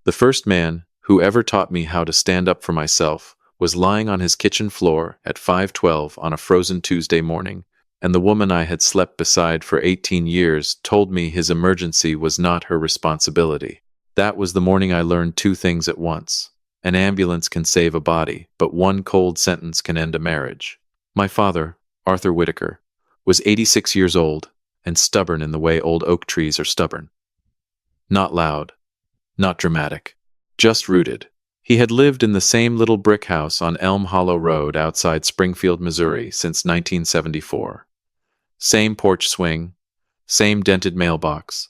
The first man who ever taught me how to stand up for myself was lying on his kitchen floor at 5:12 on a frozen Tuesday morning, and the woman I had slept beside for 18 years told me his emergency was not her responsibility. That was the morning I learned two things at once. An ambulance can save a body, but one cold sentence can end a marriage. My father, Arthur Whitaker, was 86 years old and stubborn in the way old oak trees are stubborn. Not loud, not dramatic, just rooted. He had lived in the same little brick house on Elm Hollow Road outside Springfield, Missouri since 1974. Same porch swing, same dented mailbox,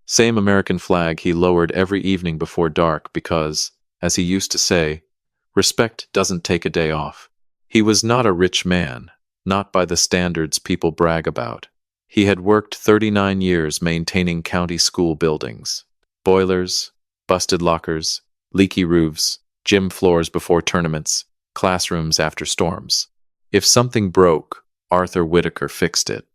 same American flag he lowered every evening before dark because, as he used to say, respect doesn't take a day off. He was not a rich man, not by the standards people brag about. He had worked 39 years maintaining county school buildings. Boilers, busted lockers, leaky roofs, gym floors before tournaments, classrooms after storms. If something broke, Arthur Whitaker fixed it.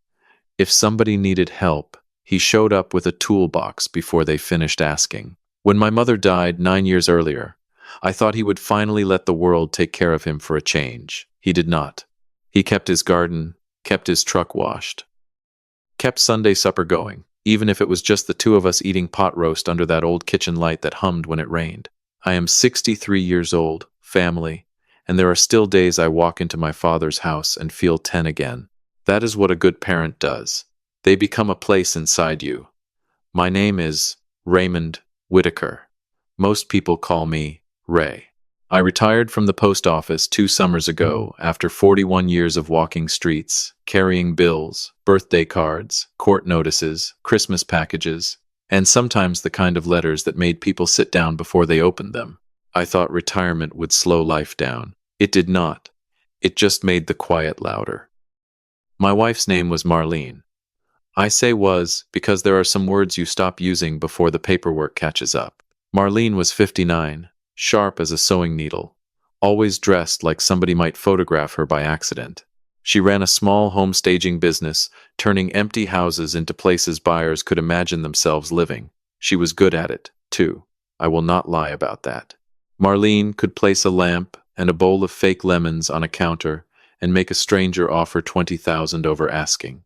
If somebody needed help, he showed up with a toolbox before they finished asking. When my mother died 9 years earlier, I thought he would finally let the world take care of him for a change. He did not. He kept his garden, kept his truck washed, kept Sunday supper going, even if it was just the two of us eating pot roast under that old kitchen light that hummed when it rained. I am 63 years old, family, and there are still days I walk into my father's house and feel 10 again. That is what a good parent does. They become a place inside you. My name is Raymond Whitaker. Most people call me Ray. I retired from the post office 2 summers ago after 41 years of walking streets, carrying bills, birthday cards, court notices, Christmas packages, and sometimes the kind of letters that made people sit down before they opened them. I thought retirement would slow life down. It did not. It just made the quiet louder. My wife's name was Marlene. I say was because there are some words you stop using before the paperwork catches up. Marlene was 59, sharp as a sewing needle, always dressed like somebody might photograph her by accident. She ran a small home staging business, turning empty houses into places buyers could imagine themselves living. She was good at it, too. I will not lie about that. Marlene could place a lamp and a bowl of fake lemons on a counter and make a stranger offer $20,000 over asking.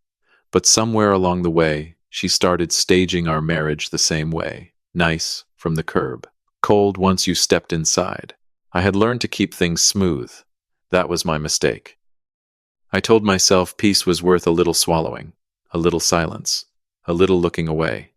But somewhere along the way, she started staging our marriage the same way, nice from the curb, cold once you stepped inside. I had learned to keep things smooth. That was my mistake. I told myself peace was worth a little swallowing, a little silence, a little looking away.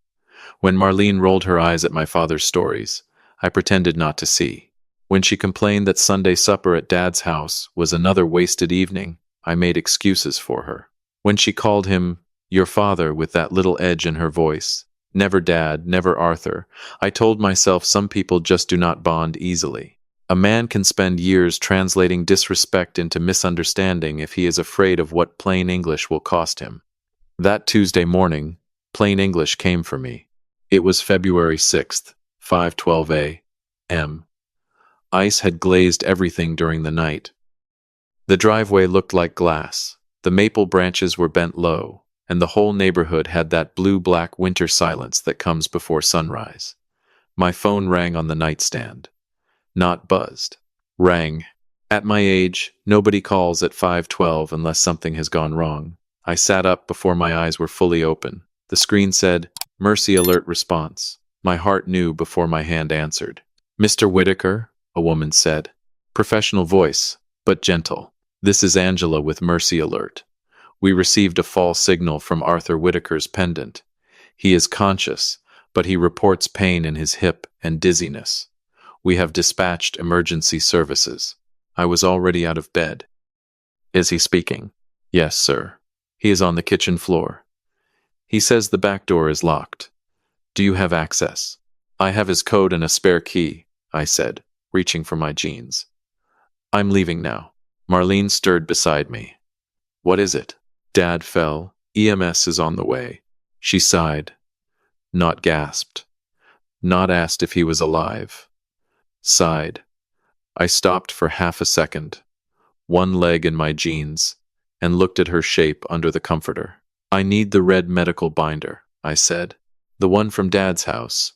When Marlene rolled her eyes at my father's stories, I pretended not to see. When she complained that Sunday supper at Dad's house was another wasted evening, I made excuses for her. When she called him your father with that little edge in her voice, never Dad, never Arthur, I told myself some people just do not bond easily. A man can spend years translating disrespect into misunderstanding if he is afraid of what plain English will cost him. That Tuesday morning, plain English came for me. It was February 6th, 5:12 a.m. Ice had glazed everything during the night. The driveway looked like glass. The maple branches were bent low, and the whole neighborhood had that blue-black winter silence that comes before sunrise. My phone rang on the nightstand. Not buzzed. Rang. At my age, nobody calls at 5:12 unless something has gone wrong. I sat up before my eyes were fully open. The screen said, "Mercy alert response." My heart knew before my hand answered. "Mr. Whitaker," a woman said. Professional voice, but gentle. "This is Angela with Mercy Alert. We received a false signal from Arthur Whitaker's pendant. He is conscious, but he reports pain in his hip and dizziness. We have dispatched emergency services." I was already out of bed. "Is he speaking?" "Yes, sir. He is on the kitchen floor. He says the back door is locked. Do you have access?" "I have his code and a spare key," I said, reaching for my jeans. "I'm leaving now." Marlene stirred beside me. "What is it?" "Dad fell. EMS is on the way." She sighed. Not gasped. Not asked if he was alive. Sighed. I stopped for half a second, one leg in my jeans, and looked at her shape under the comforter. "I need the red medical binder," I said. "The one from Dad's house."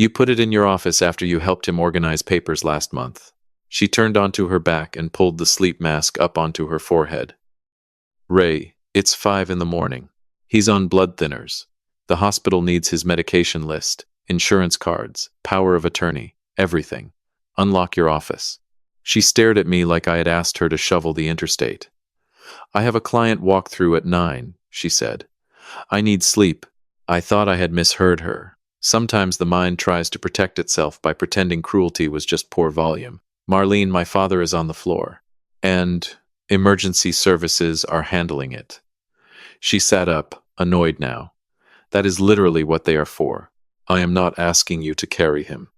You put it in your office after you helped him organize papers last month. She turned onto her back and pulled the sleep mask up onto her forehead. Ray, it's 5 in the morning. He's on blood thinners. The hospital needs his medication list, insurance cards, power of attorney, everything. Unlock your office. She stared at me like I had asked her to shovel the interstate. I have a client walk through at 9, she said. I need sleep. I thought I had misheard her. Sometimes the mind tries to protect itself by pretending cruelty was just poor volume. Marlene, my father is on the floor. And emergency services are handling it. She sat up, annoyed now. That is literally what they are for. I am not asking you to carry him.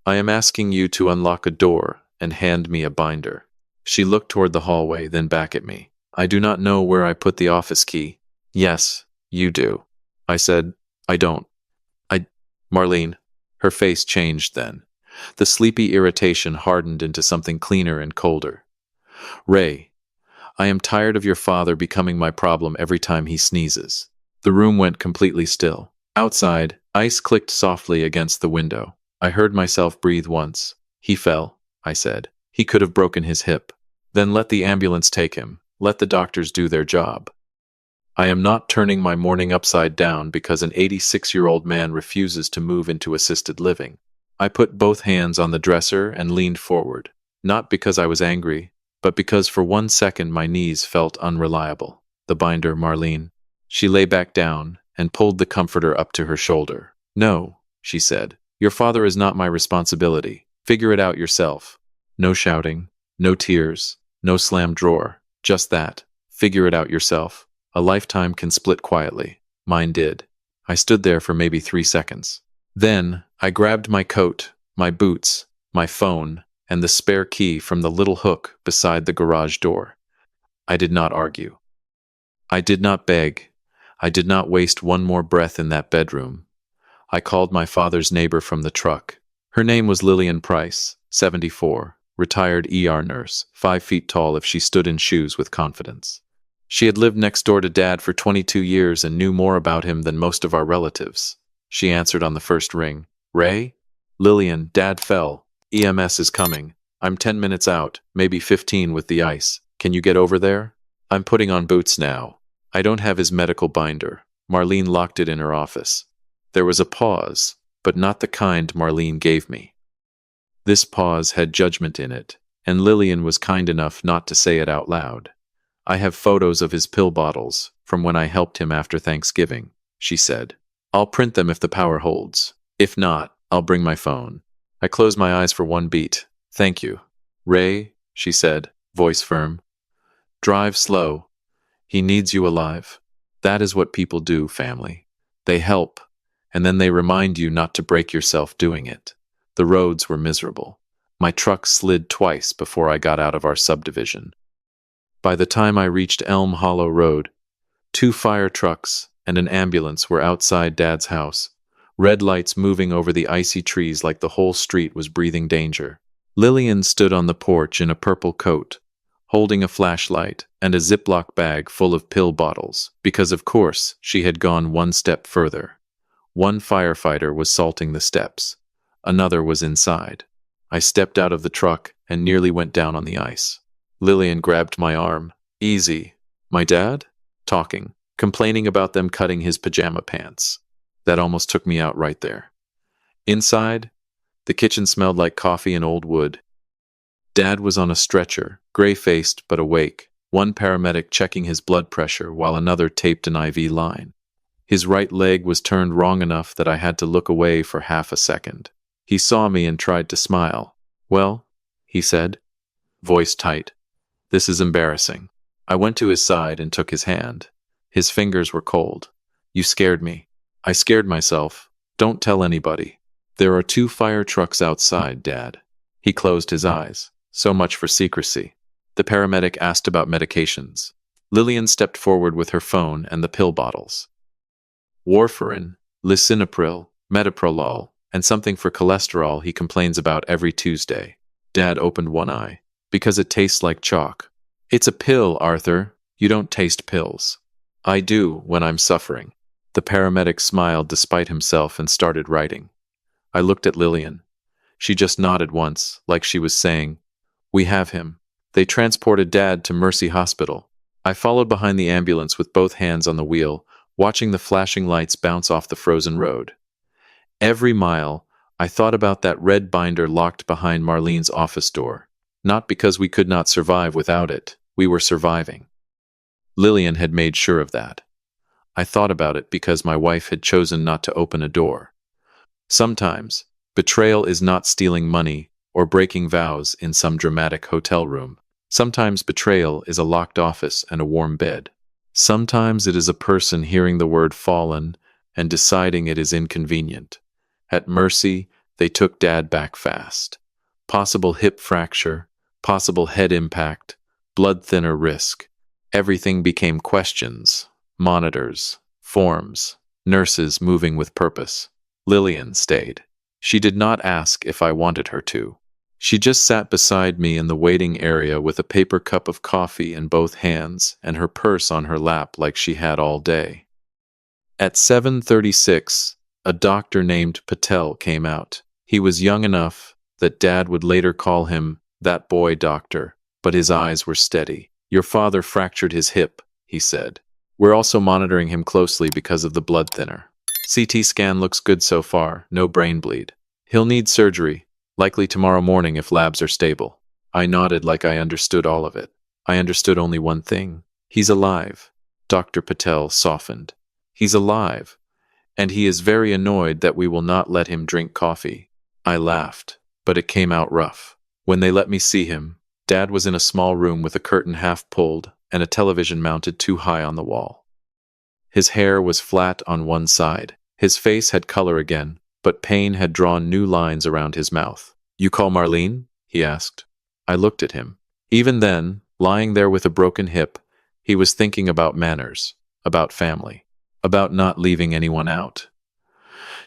I am asking you to unlock a door and hand me a binder. She looked toward the hallway, then back at me. I do not know where I put the office key. Yes, you do. I said, I don't. Marlene. Her face changed then. The sleepy irritation hardened into something cleaner and colder. Ray, I am tired of your father becoming my problem every time he sneezes. The room went completely still. Outside, ice clicked softly against the window. I heard myself breathe once. He fell, I said. He could have broken his hip. Then let the ambulance take him. Let the doctors do their job. I am not turning my morning upside down because an 86-year-old man refuses to move into assisted living. I put both hands on the dresser and leaned forward, not because I was angry, but because for 1 second my knees felt unreliable. The binder, Marlene. She lay back down and pulled the comforter up to her shoulder. No, she said. Your father is not my responsibility. Figure it out yourself. No shouting, no tears, no slammed drawer. Just that. Figure it out yourself. A lifetime can split quietly. Mine did. I stood there for maybe 3 seconds. Then I grabbed my coat, my boots, my phone, and the spare key from the little hook beside the garage door. I did not argue. I did not beg. I did not waste one more breath in that bedroom. I called my father's neighbor from the truck. Her name was Lillian Price, 74, retired ER nurse, 5 feet tall if she stood in shoes with confidence. She had lived next door to Dad for 22 years and knew more about him than most of our relatives. She answered on the first ring. Ray? Lillian, Dad fell. EMS is coming. I'm 10 minutes out, maybe 15 with the ice. Can you get over there? I'm putting on boots now. I don't have his medical binder. Marlene locked it in her office. There was a pause, but not the kind Marlene gave me. This pause had judgment in it, and Lillian was kind enough not to say it out loud. I have photos of his pill bottles from when I helped him after Thanksgiving, she said. I'll print them if the power holds. If not, I'll bring my phone. I closed my eyes for 1 beat. Thank you. Ray, she said, voice firm. Drive slow. He needs you alive. That is what people do, family. They help, and then they remind you not to break yourself doing it. The roads were miserable. My truck slid twice before I got out of our subdivision. By the time I reached Elm Hollow Road, 2 fire trucks and an ambulance were outside Dad's house, red lights moving over the icy trees like the whole street was breathing danger. Lillian stood on the porch in a purple coat, holding a flashlight and a Ziploc bag full of pill bottles, because of course she had gone 1 step further. One firefighter was salting the steps. Another was inside. I stepped out of the truck and nearly went down on the ice. Lillian grabbed my arm. Easy. My dad? Talking. Complaining about them cutting his pajama pants. That almost took me out right there. Inside, the kitchen smelled like coffee and old wood. Dad was on a stretcher, gray-faced but awake, one paramedic checking his blood pressure while another taped an IV line. His right leg was turned wrong enough that I had to look away for half a second. He saw me and tried to smile. Well, he said, voice tight. This is embarrassing. I went to his side and took his hand. His fingers were cold. You scared me. I scared myself. Don't tell anybody. There are 2 fire trucks outside, Dad. He closed his eyes. So much for secrecy. The paramedic asked about medications. Lillian stepped forward with her phone and the pill bottles. Warfarin, lisinopril, metoprolol, and something for cholesterol he complains about every Tuesday. Dad opened one eye. Because it tastes like chalk. It's a pill, Arthur. You don't taste pills. I do when I'm suffering. The paramedic smiled despite himself and started writing. I looked at Lillian. She just nodded once, like she was saying, "We have him." They transported Dad to Mercy Hospital. I followed behind the ambulance with both hands on the wheel, watching the flashing lights bounce off the frozen road. Every mile, I thought about that red binder locked behind Marlene's office door. Not because we could not survive without it, we were surviving. Lillian had made sure of that. I thought about it because my wife had chosen not to open a door. Sometimes, betrayal is not stealing money or breaking vows in some dramatic hotel room. Sometimes betrayal is a locked office and a warm bed. Sometimes it is a person hearing the word fallen and deciding it is inconvenient. At Mercy, they took Dad back fast. Possible hip fracture, possible head impact, blood thinner risk. Everything became questions, monitors, forms, nurses moving with purpose. Lillian stayed. She did not ask if I wanted her to. She just sat beside me in the waiting area with a paper cup of coffee in both hands and her purse on her lap like she had all day. At 7:36, a doctor named Patel came out. He was young enough that Dad would later call him that boy doctor, but his eyes were steady. "Your father fractured his hip," he said. "We're also monitoring him closely because of the blood thinner. CT scan looks good so far, no brain bleed. He'll need surgery, likely tomorrow morning if labs are stable." I nodded like I understood all of it. I understood only one thing. "He's alive." Dr. Patel softened. "He's alive, and he is very annoyed that we will not let him drink coffee." I laughed, but it came out rough. When they let me see him, Dad was in a small room with a curtain half pulled and a television mounted too high on the wall. His hair was flat on one side. His face had color again, but pain had drawn new lines around his mouth. "You call Marlene?" he asked. I looked at him. Even then, lying there with a broken hip, he was thinking about manners, about family, about not leaving anyone out.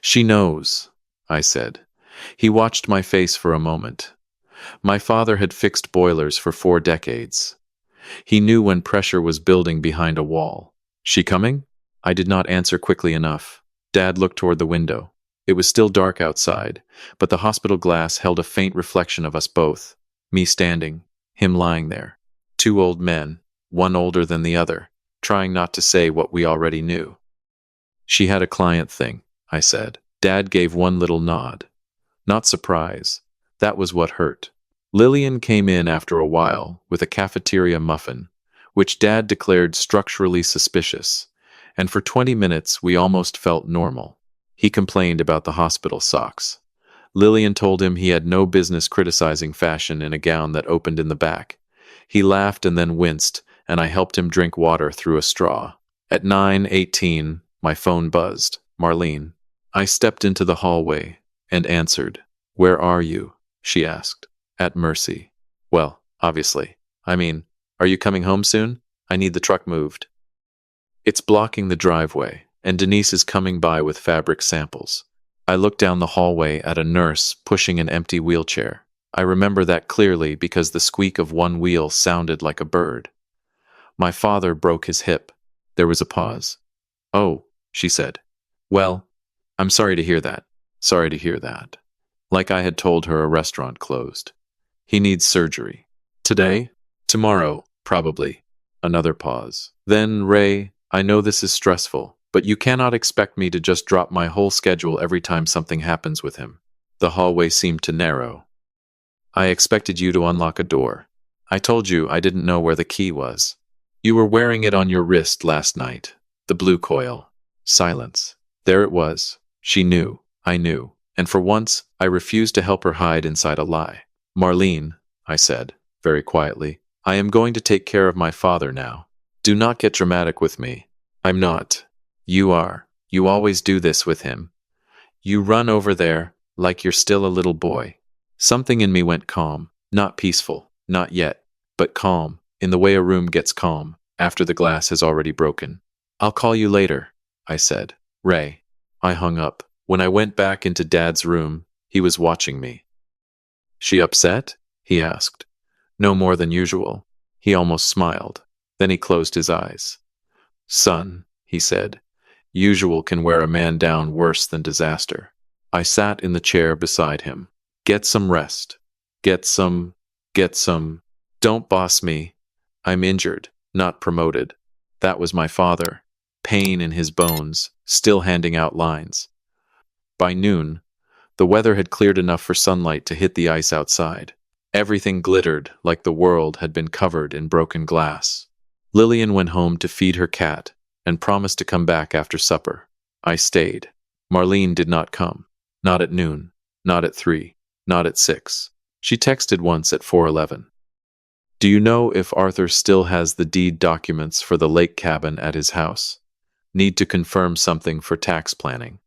"She knows," I said. He watched my face for a moment. My father had fixed boilers for 4 decades. He knew when pressure was building behind a wall. "She coming?" I did not answer quickly enough. Dad looked toward the window. It was still dark outside, but the hospital glass held a faint reflection of us both. Me standing, him lying there. 2 old men, one older than the other, trying not to say what we already knew. "She had a client thing," I said. Dad gave one little nod. Not surprise. That was what hurt. Lillian came in after a while with a cafeteria muffin, which Dad declared structurally suspicious, and for 20 minutes we almost felt normal. He complained about the hospital socks. Lillian told him he had no business criticizing fashion in a gown that opened in the back. He laughed and then winced, and I helped him drink water through a straw. At 9:18, my phone buzzed. "Marlene." I stepped into the hallway and answered. "Where are you?" she asked. "At Mercy." "Well, obviously. I mean, are you coming home soon? I need the truck moved." "It's blocking the driveway, and Denise is coming by with fabric samples." I looked down the hallway at a nurse pushing an empty wheelchair. I remember that clearly because the squeak of one wheel sounded like a bird. "My father broke his hip." There was a pause. "Oh," she said. "Well, I'm sorry to hear that. Sorry to hear that." Like I had told her a restaurant closed. "He needs surgery." "Today?" "Tomorrow, probably." Another pause. Then, "Ray, I know this is stressful, but you cannot expect me to just drop my whole schedule every time something happens with him." The hallway seemed to narrow. "I expected you to unlock a door. I told you I didn't know where the key was. You were wearing it on your wrist last night. The blue coil." Silence. There it was. She knew. I knew. And for once, I refused to help her hide inside a lie. "Marlene," I said, very quietly, "I am going to take care of my father now. Do not get dramatic with me." "I'm not." "You are. You always do this with him. You run over there like you're still a little boy." Something in me went calm. Not peaceful. Not yet. But calm, in the way a room gets calm, after the glass has already broken. "I'll call you later," I said. "Ray." I hung up. When I went back into Dad's room, he was watching me. "She upset?" he asked. "No more than usual." He almost smiled. Then he closed his eyes. "Son," he said, "usual can wear a man down worse than disaster." I sat in the chair beside him. Get some rest. Get some. Get some. Don't boss me. I'm injured, not promoted. That was my father. Pain in his bones, still handing out lines. By noon, the weather had cleared enough for sunlight to hit the ice outside. Everything glittered like the world had been covered in broken glass. Lillian went home to feed her cat and promised to come back after supper. I stayed. Marlene did not come. Not at noon, not at 3, not at 6. She texted once at 4:11. Do you know if Arthur still has the deed documents for the lake cabin at his house? Need to confirm something for tax planning.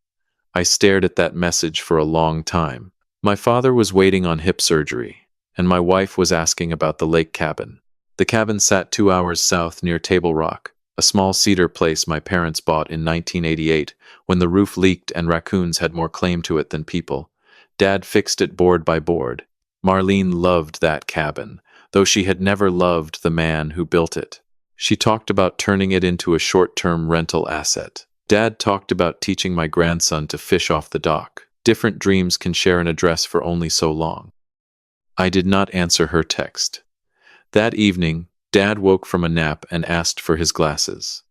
I stared at that message for a long time. My father was waiting on hip surgery, and my wife was asking about the lake cabin. The cabin sat 2 hours south near Table Rock, a small cedar place my parents bought in 1988 when the roof leaked and raccoons had more claim to it than people. Dad fixed it board by board. Marlene loved that cabin, though she had never loved the man who built it. She talked about turning it into a short-term rental asset. Dad talked about teaching my grandson to fish off the dock. Different dreams can share an address for only so long. I did not answer her text. That evening, Dad woke from a nap and asked for his glasses.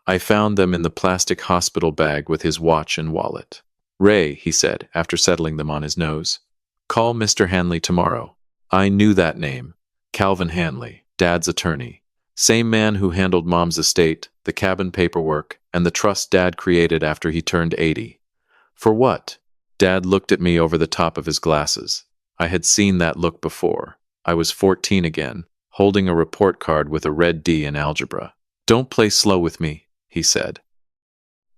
I found them in the plastic hospital bag with his watch and wallet. Ray, he said, after settling them on his nose. Call Mr. Hanley tomorrow. I knew that name. Calvin Hanley, Dad's attorney. Same man who handled Mom's estate, the cabin paperwork, and the trust Dad created after he turned 80. For what? Dad looked at me over the top of his glasses. I had seen that look before. I was 14 again, holding a report card with a red D in algebra. Don't play slow with me, he said.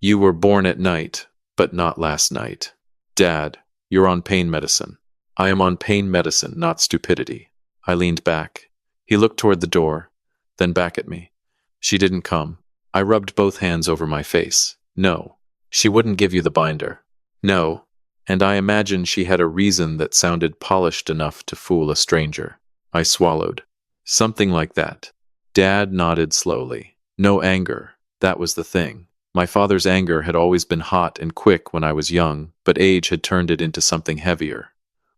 You were born at night, but not last night. Dad, you're on pain medicine. I am on pain medicine, not stupidity. I leaned back. He looked toward the door, then back at me. She didn't come. I rubbed both hands over my face. No. She wouldn't give you the binder. No. And I imagined she had a reason that sounded polished enough to fool a stranger. I swallowed. Something like that. Dad nodded slowly. No anger. That was the thing. My father's anger had always been hot and quick when I was young, but age had turned it into something heavier.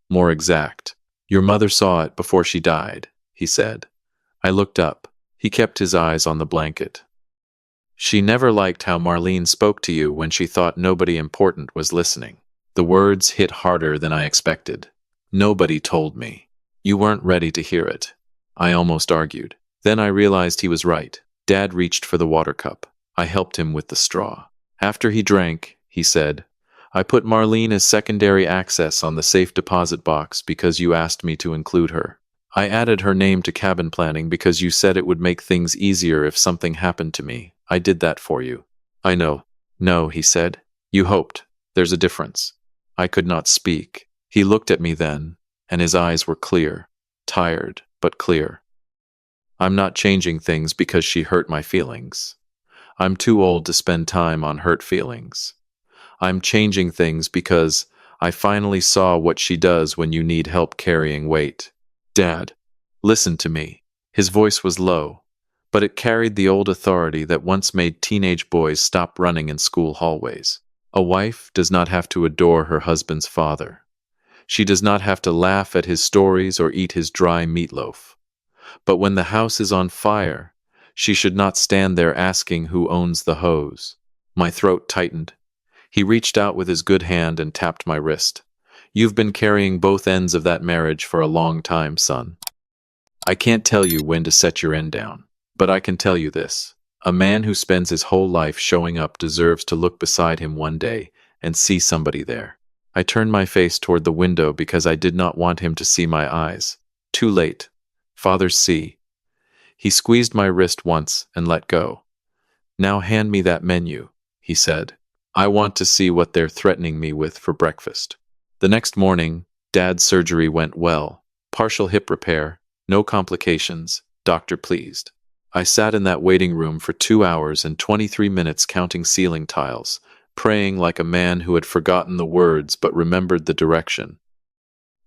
More exact. Your mother saw it before she died, he said. I looked up. He kept his eyes on the blanket. She never liked how Marlene spoke to you when she thought nobody important was listening. The words hit harder than I expected. Nobody told me. You weren't ready to hear it. I almost argued. Then I realized he was right. Dad reached for the water cup. I helped him with the straw. After he drank, he said, I put Marlene as secondary access on the safe deposit box because you asked me to include her. I added her name to cabin planning because you said it would make things easier if something happened to me. I did that for you. I know. No, he said. You hoped. There's a difference. I could not speak. He looked at me then, and his eyes were clear, tired, but clear. I'm not changing things because she hurt my feelings. I'm too old to spend time on hurt feelings. I'm changing things because I finally saw what she does when you need help carrying weight. Dad, listen to me. His voice was low, but it carried the old authority that once made teenage boys stop running in school hallways. A wife does not have to adore her husband's father. She does not have to laugh at his stories or eat his dry meatloaf. But when the house is on fire, she should not stand there asking who owns the hose. My throat tightened. He reached out with his good hand and tapped my wrist. You've been carrying both ends of that marriage for a long time, son. I can't tell you when to set your end down, but I can tell you this. A man who spends his whole life showing up deserves to look beside him one day and see somebody there. I turned my face toward the window because I did not want him to see my eyes. Too late. Fathers see. He squeezed my wrist once and let go. Now hand me that menu, he said. I want to see what they're threatening me with for breakfast. The next morning, Dad's surgery went well. Partial hip repair, no complications, doctor pleased. I sat in that waiting room for 2 hours and 23 minutes counting ceiling tiles, praying like a man who had forgotten the words but remembered the direction.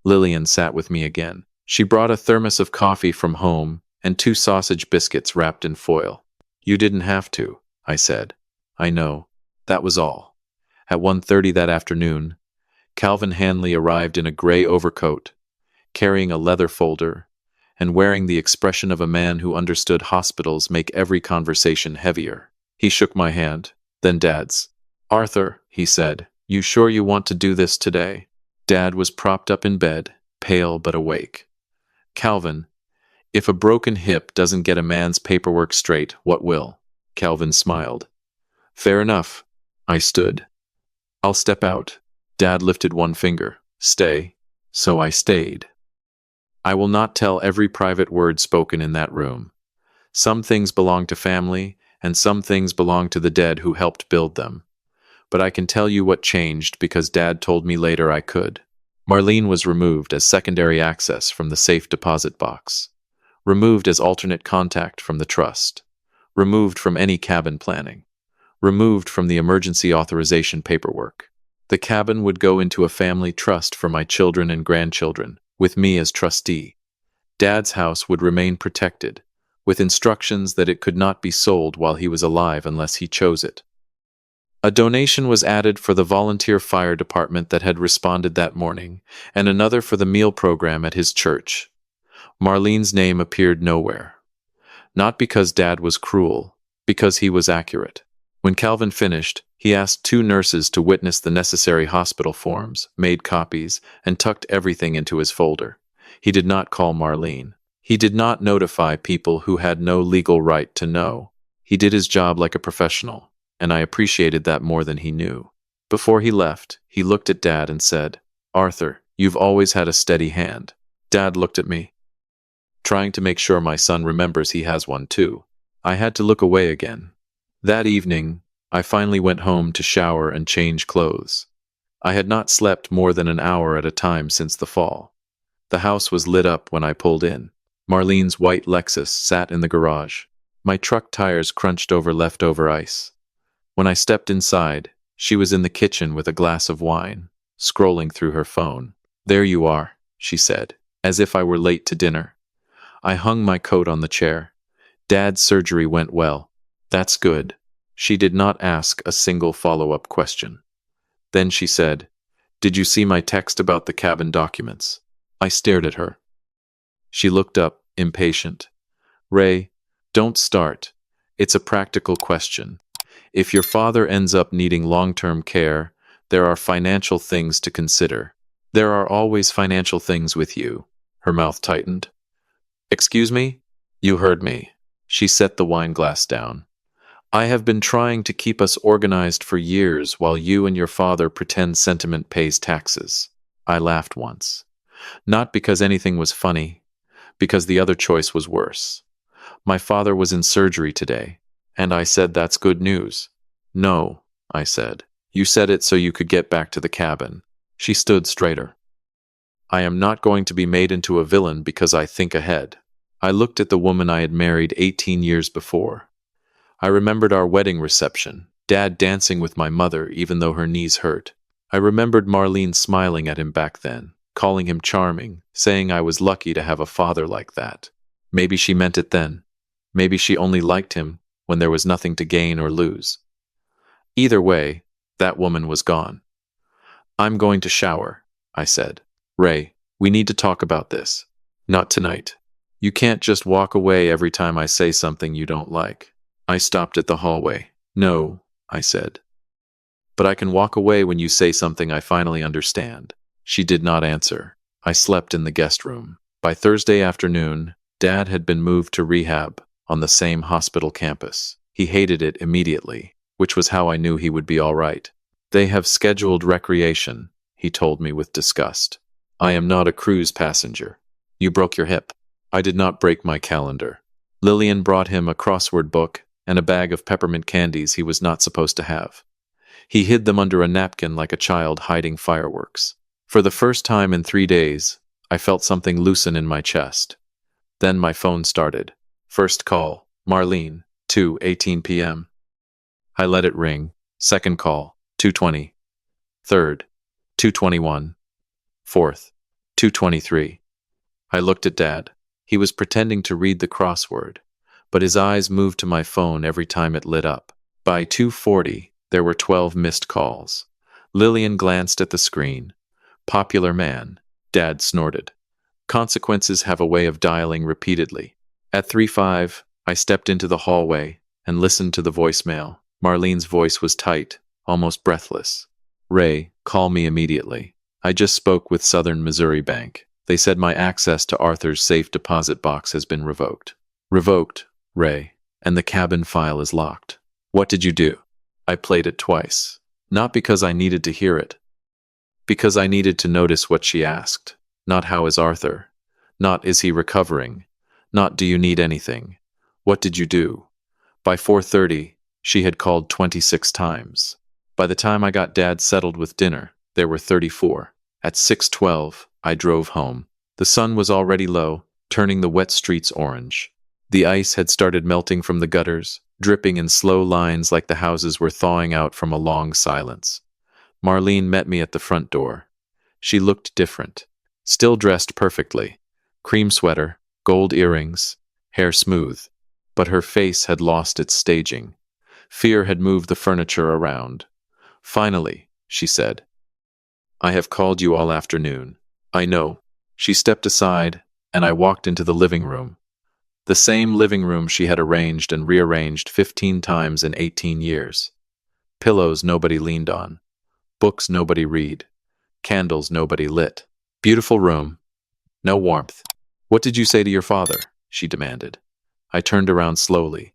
Lillian sat with me again. She brought a thermos of coffee from home and 2 sausage biscuits wrapped in foil. You didn't have to, I said. I know. That was all. At 1:30 that afternoon, Calvin Hanley arrived in a gray overcoat, carrying a leather folder, and wearing the expression of a man who understood hospitals make every conversation heavier. He shook my hand, then Dad's. "Arthur," he said, "you sure you want to do this today?" Dad was propped up in bed, pale but awake. "Calvin, if a broken hip doesn't get a man's paperwork straight, what will?" Calvin smiled. "Fair enough." I stood. "I'll step out." Dad lifted one finger. "Stay." So I stayed. I will not tell every private word spoken in that room. Some things belong to family, and some things belong to the dead who helped build them. But I can tell you what changed because Dad told me later I could. Marlene was removed as secondary access from the safe deposit box. Removed as alternate contact from the trust. Removed from any cabin planning. Removed from the emergency authorization paperwork. The cabin would go into a family trust for my children and grandchildren, with me as trustee. Dad's house would remain protected, with instructions that it could not be sold while he was alive unless he chose it. A donation was added for the volunteer fire department that had responded that morning, and another for the meal program at his church. Marlene's name appeared nowhere. Not because Dad was cruel, because he was accurate. When Calvin finished, he asked 2 nurses to witness the necessary hospital forms, made copies, and tucked everything into his folder. He did not call Marlene. He did not notify people who had no legal right to know. He did his job like a professional, and I appreciated that more than he knew. Before he left, he looked at Dad and said, "Arthur, you've always had a steady hand." Dad looked at me, trying to make sure my son remembers he has one too. I had to look away again. That evening, I finally went home to shower and change clothes. I had not slept more than an hour at a time since the fall. The house was lit up when I pulled in. Marlene's white Lexus sat in the garage. My truck tires crunched over leftover ice. When I stepped inside, she was in the kitchen with a glass of wine, scrolling through her phone. "There you are," she said, as if I were late to dinner. I hung my coat on the chair. "Dad's surgery went well." "That's good." She did not ask a single follow-up question. Then she said, "Did you see my text about the cabin documents?" I stared at her. She looked up, impatient. "Ray, don't start. It's a practical question. If your father ends up needing long-term care, there are financial things to consider. There are always financial things with you." Her mouth tightened. "Excuse me?" "You heard me." She set the wine glass down. "I have been trying to keep us organized for years while you and your father pretend sentiment pays taxes." I laughed once. Not because anything was funny, because the other choice was worse. My father was in surgery today, and I said that's good news. "No," I said. "You said it so you could get back to the cabin." She stood straighter. "I am not going to be made into a villain because I think ahead." I looked at the woman I had married 18 years before. I remembered our wedding reception, Dad dancing with my mother even though her knees hurt. I remembered Marlene smiling at him back then, calling him charming, saying I was lucky to have a father like that. Maybe she meant it then. Maybe she only liked him when there was nothing to gain or lose. Either way, that woman was gone. "I'm going to shower," I said. "Ray, we need to talk about this." "Not tonight. You can't just walk away every time I say something you don't like." I stopped at the hallway. "No," I said. "But I can walk away when you say something I finally understand." She did not answer. I slept in the guest room. By Thursday afternoon, Dad had been moved to rehab on the same hospital campus. He hated it immediately, which was how I knew he would be all right. "They have scheduled recreation," he told me with disgust. "I am not a cruise passenger." "You broke your hip." I did not break my calendar. Lillian brought him a crossword book and a bag of peppermint candies he was not supposed to have. He hid them under a napkin like a child hiding fireworks. For the first time in 3 days, I felt something loosen in my chest. Then my phone started. First call, Marlene, 2:18 p.m. I let it ring. Second call, 2:20. Third, 2:21. Fourth, 2:23. I looked at Dad. He was pretending to read the crossword, but his eyes moved to my phone every time it lit up. By 2:40, there were 12 missed calls. Lillian glanced at the screen. Popular man. Dad snorted. Consequences have a way of dialing repeatedly. At 3:05, I stepped into the hallway and listened to the voicemail. Marlene's voice was tight, almost breathless. Ray, call me immediately. I just spoke with Southern Missouri Bank. They said my access to Arthur's safe deposit box has been revoked. Revoked, Ray, and the cabin file is locked. What did you do? I played it twice. Not because I needed to hear it. Because I needed to notice what she asked. Not how is Arthur. Not is he recovering. Not do you need anything. What did you do? By 4:30, she had called 26 times. By the time I got Dad settled with dinner, there were 34. At 6:12, I drove home. The sun was already low, turning the wet streets orange. The ice had started melting from the gutters, dripping in slow lines like the houses were thawing out from a long silence. Marlene met me at the front door. She looked different. Still dressed perfectly. Cream sweater, gold earrings, hair smooth. But her face had lost its staging. Fear had moved the furniture around. Finally, she said, I have called you all afternoon. I know. She stepped aside, and I walked into the living room. The same living room she had arranged and rearranged 15 times in 18 years. Pillows nobody leaned on. Books nobody read. Candles nobody lit. Beautiful room. No warmth. What did you say to your father? She demanded. I turned around slowly.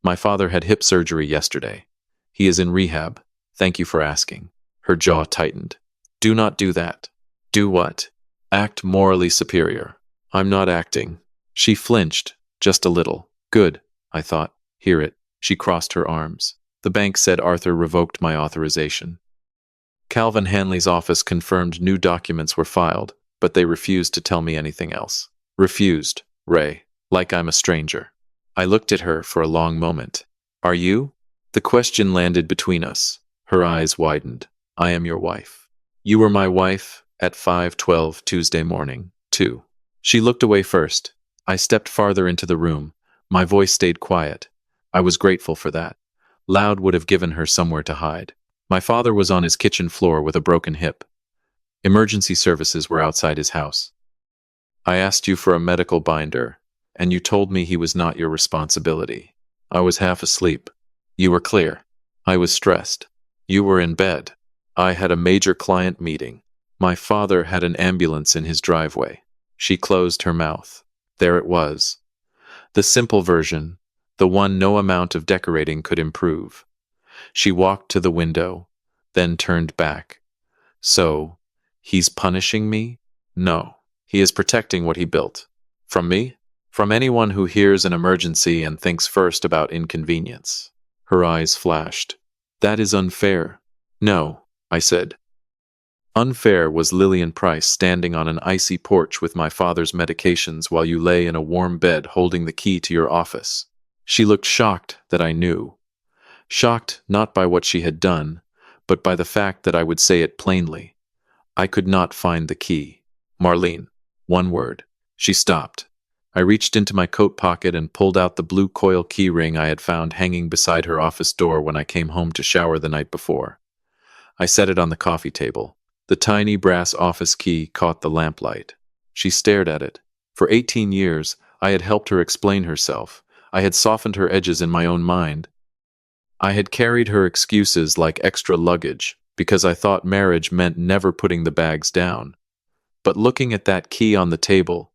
My father had hip surgery yesterday. He is in rehab. Thank you for asking. Her jaw tightened. Do not do that. Do what? Act morally superior. I'm not acting. She flinched, just a little. Good, I thought. Hear it. She crossed her arms. The bank said Arthur revoked my authorization. Calvin Hanley's office confirmed new documents were filed, but they refused to tell me anything else. Refused, Ray, like I'm a stranger. I looked at her for a long moment. Are you? The question landed between us. Her eyes widened. I am your wife. You were my wife at 5:12 Tuesday morning, too. She looked away first. I stepped farther into the room. My voice stayed quiet. I was grateful for that. Loud would have given her somewhere to hide. My father was on his kitchen floor with a broken hip. Emergency services were outside his house. I asked you for a medical binder, and you told me he was not your responsibility. I was half asleep. You were clear. I was stressed. You were in bed. I had a major client meeting. My father had an ambulance in his driveway. She closed her mouth. There it was. The simple version, the one no amount of decorating could improve. She walked to the window, then turned back. So, he's punishing me? No. He is protecting what he built. From me? From anyone who hears an emergency and thinks first about inconvenience. Her eyes flashed. That is unfair. No, I said. Unfair was Lillian Price standing on an icy porch with my father's medications while you lay in a warm bed holding the key to your office. She looked shocked that I knew. Shocked not by what she had done, but by the fact that I would say it plainly. I could not find the key. Marlene. One word. She stopped. I reached into my coat pocket and pulled out the blue coil key ring I had found hanging beside her office door when I came home to shower the night before. I set it on the coffee table. The tiny brass office key caught the lamplight. She stared at it. For 18 years, I had helped her explain herself. I had softened her edges in my own mind. I had carried her excuses like extra luggage, because I thought marriage meant never putting the bags down. But looking at that key on the table,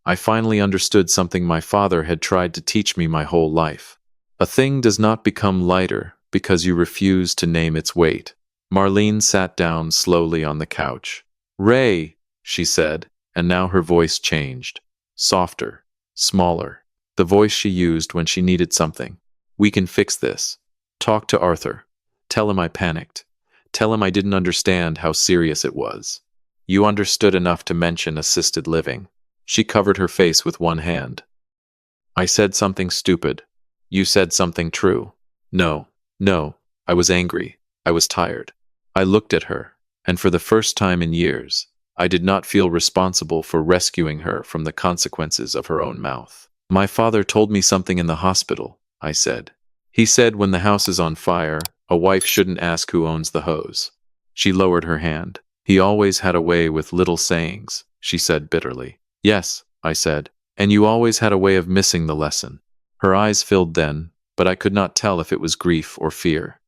I finally understood something my father had tried to teach me my whole life. A thing does not become lighter because you refuse to name its weight. Marlene sat down slowly on the couch. Ray, she said, and now her voice changed. Softer, smaller. The voice she used when she needed something. We can fix this. Talk to Arthur. Tell him I panicked. Tell him I didn't understand how serious it was. You understood enough to mention assisted living. She covered her face with one hand. I said something stupid. You said something true. No, I was angry. I was tired. I looked at her, and for the first time in years, I did not feel responsible for rescuing her from the consequences of her own mouth. My father told me something in the hospital, I said. He said when the house is on fire, a wife shouldn't ask who owns the hose. She lowered her hand. He always had a way with little sayings, she said bitterly. Yes, I said, and you always had a way of missing the lesson. Her eyes filled then, but I could not tell if it was grief or fear.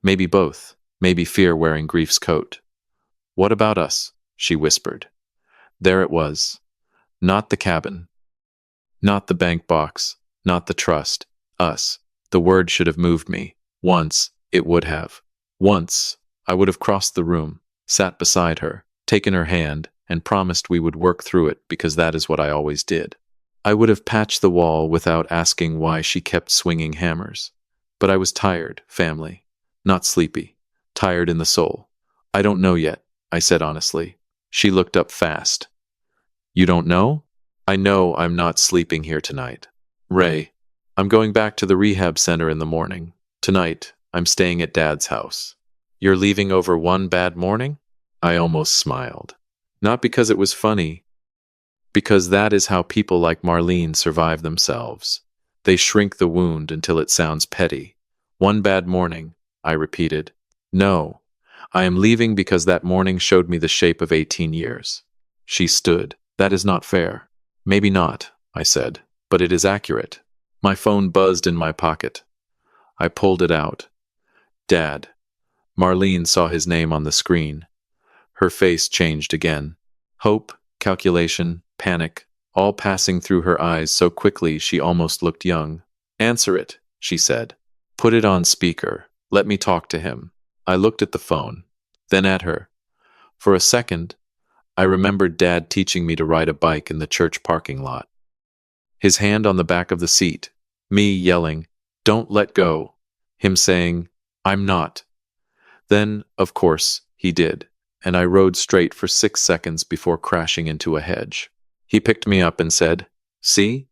Maybe both, maybe fear wearing grief's coat. What about us? She whispered. There it was. Not the cabin. Not the bank box. Not the trust. Us. The word should have moved me. Once, it would have. Once, I would have crossed the room, sat beside her, taken her hand, and promised we would work through it because that is what I always did. I would have patched the wall without asking why she kept swinging hammers. But I was tired, family. Not sleepy. Tired in the soul. I don't know yet, I said honestly. She looked up fast. You don't know? I know I'm not sleeping here tonight. Ray, I'm going back to the rehab center in the morning. Tonight, I'm staying at Dad's house. You're leaving over one bad morning? I almost smiled. Not because it was funny, because that is how people like Marlene survive themselves. They shrink the wound until it sounds petty. One bad morning, I repeated. No, I am leaving because that morning showed me the shape of 18 years. She stood. That is not fair. Maybe not, I said, but it is accurate. My phone buzzed in my pocket. I pulled it out. Dad. Marlene saw his name on the screen. Her face changed again. Hope, calculation, panic, all passing through her eyes so quickly she almost looked young. Answer it, she said. Put it on speaker. Let me talk to him. I looked at the phone, then at her. For a second, I remembered Dad teaching me to ride a bike in the church parking lot. His hand on the back of the seat, me yelling, "Don't let go," him saying, "I'm not." Then, of course, he did, and I rode straight for 6 seconds before crashing into a hedge. He picked me up and said, "See?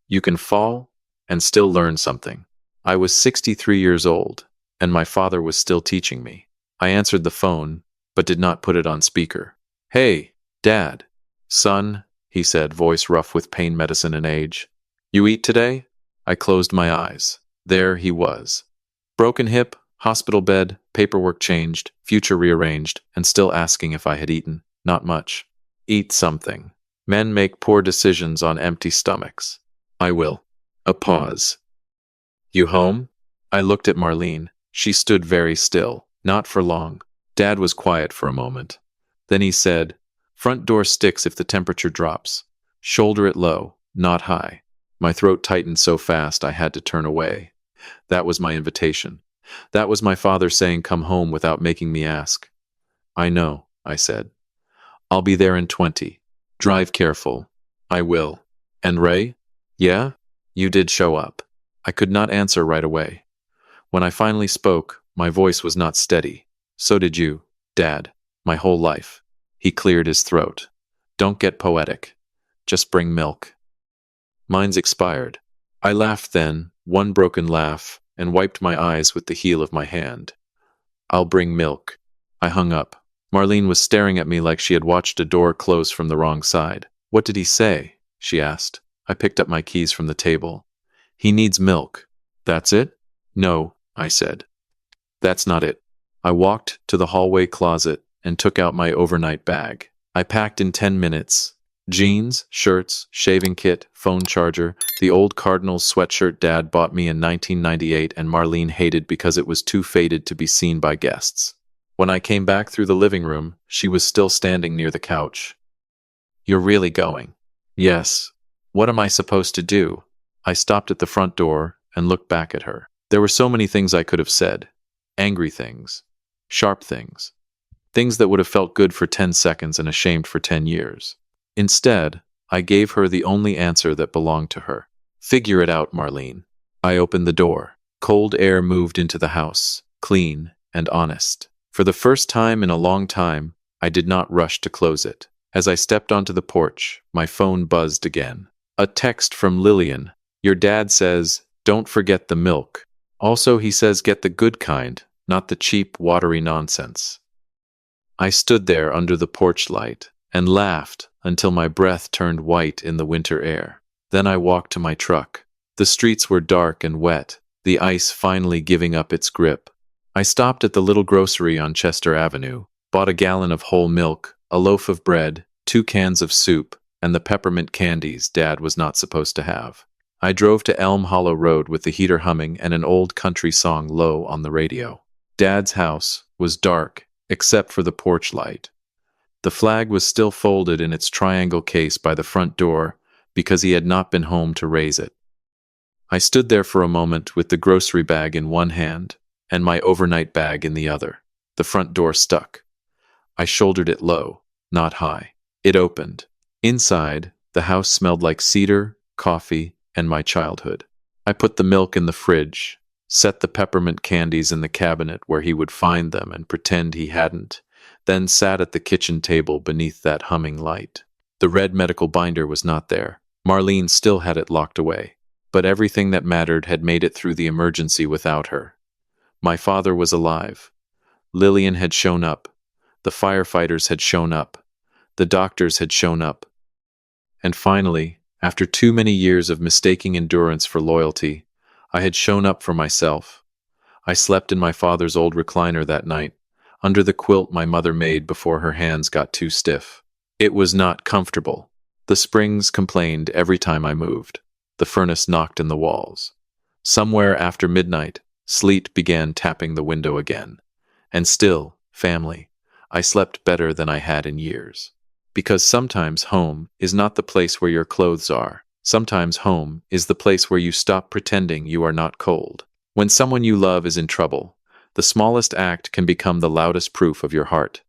You can fall and still learn something." I was 63 years old, and my father was still teaching me. I answered the phone, but did not put it on speaker. "Hey, Dad." "Son," he said, voice rough with pain medicine and age. "You eat today?" I closed my eyes. There he was. Broken hip, hospital bed, paperwork changed, future rearranged, and still asking if I had eaten. Not much. Eat something. Men make poor decisions on empty stomachs. I will. A pause. You home? I looked at Marlene. She stood very still. Not for long. Dad was quiet for a moment. Then he said, "Front door sticks if the temperature drops. Shoulder it low, not high." My throat tightened so fast I had to turn away. That was my invitation. That was my father saying come home without making me ask. "I know," I said. "I'll be there in 20. Drive careful." "I will." "And Ray?" "Yeah? You did show up." I could not answer right away. When I finally spoke, my voice was not steady. "So did you, Dad, my whole life." He cleared his throat. "Don't get poetic. Just bring milk." Mine's expired. I laughed then, one broken laugh, and wiped my eyes with the heel of my hand. "I'll bring milk." I hung up. Marlene was staring at me like she had watched a door close from the wrong side. "What did he say?" she asked. I picked up my keys from the table. "He needs milk." "That's it?" "No," I said. "That's not it." I walked to the hallway closet and took out my overnight bag. I packed in 10 minutes. Jeans, shirts, shaving kit, phone charger, the old Cardinals sweatshirt Dad bought me in 1998 and Marlene hated because it was too faded to be seen by guests. When I came back through the living room, she was still standing near the couch. "You're really going?" "Yes." "What am I supposed to do?" I stopped at the front door and looked back at her. There were so many things I could have said. Angry things. Sharp things. Things that would have felt good for 10 seconds and ashamed for 10 years. Instead, I gave her the only answer that belonged to her. "Figure it out, Marlene." I opened the door. Cold air moved into the house, clean and honest. For the first time in a long time, I did not rush to close it. As I stepped onto the porch, my phone buzzed again. A text from Lillian. "Your dad says, don't forget the milk. Also, he says get the good kind, not the cheap, watery nonsense." I stood there under the porch light and laughed until my breath turned white in the winter air. Then I walked to my truck. The streets were dark and wet, the ice finally giving up its grip. I stopped at the little grocery on Chester Avenue, bought a gallon of whole milk, a loaf of bread, 2 cans of soup, and the peppermint candies Dad was not supposed to have. I drove to Elm Hollow Road with the heater humming and an old country song low on the radio. Dad's house was dark, except for the porch light. The flag was still folded in its triangle case by the front door because he had not been home to raise it. I stood there for a moment with the grocery bag in one hand and my overnight bag in the other. The front door stuck. I shouldered it low, not high. It opened. Inside, the house smelled like cedar, coffee, and my childhood. I put the milk in the fridge, set the peppermint candies in the cabinet where he would find them and pretend he hadn't, then sat at the kitchen table beneath that humming light. The red medical binder was not there. Marlene still had it locked away. But everything that mattered had made it through the emergency without her. My father was alive. Lillian had shown up. The firefighters had shown up. The doctors had shown up. And finally, after too many years of mistaking endurance for loyalty, I had shown up for myself. I slept in my father's old recliner that night, under the quilt my mother made before her hands got too stiff. It was not comfortable. The springs complained every time I moved. The furnace knocked in the walls. Somewhere after midnight, sleet began tapping the window again. And still, family, I slept better than I had in years. Because sometimes home is not the place where your clothes are. Sometimes home is the place where you stop pretending you are not cold. When someone you love is in trouble, the smallest act can become the loudest proof of your heart.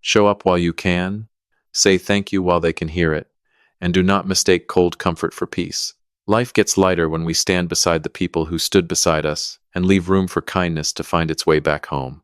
Show up while you can, say thank you while they can hear it, and do not mistake cold comfort for peace. Life gets lighter when we stand beside the people who stood beside us and leave room for kindness to find its way back home.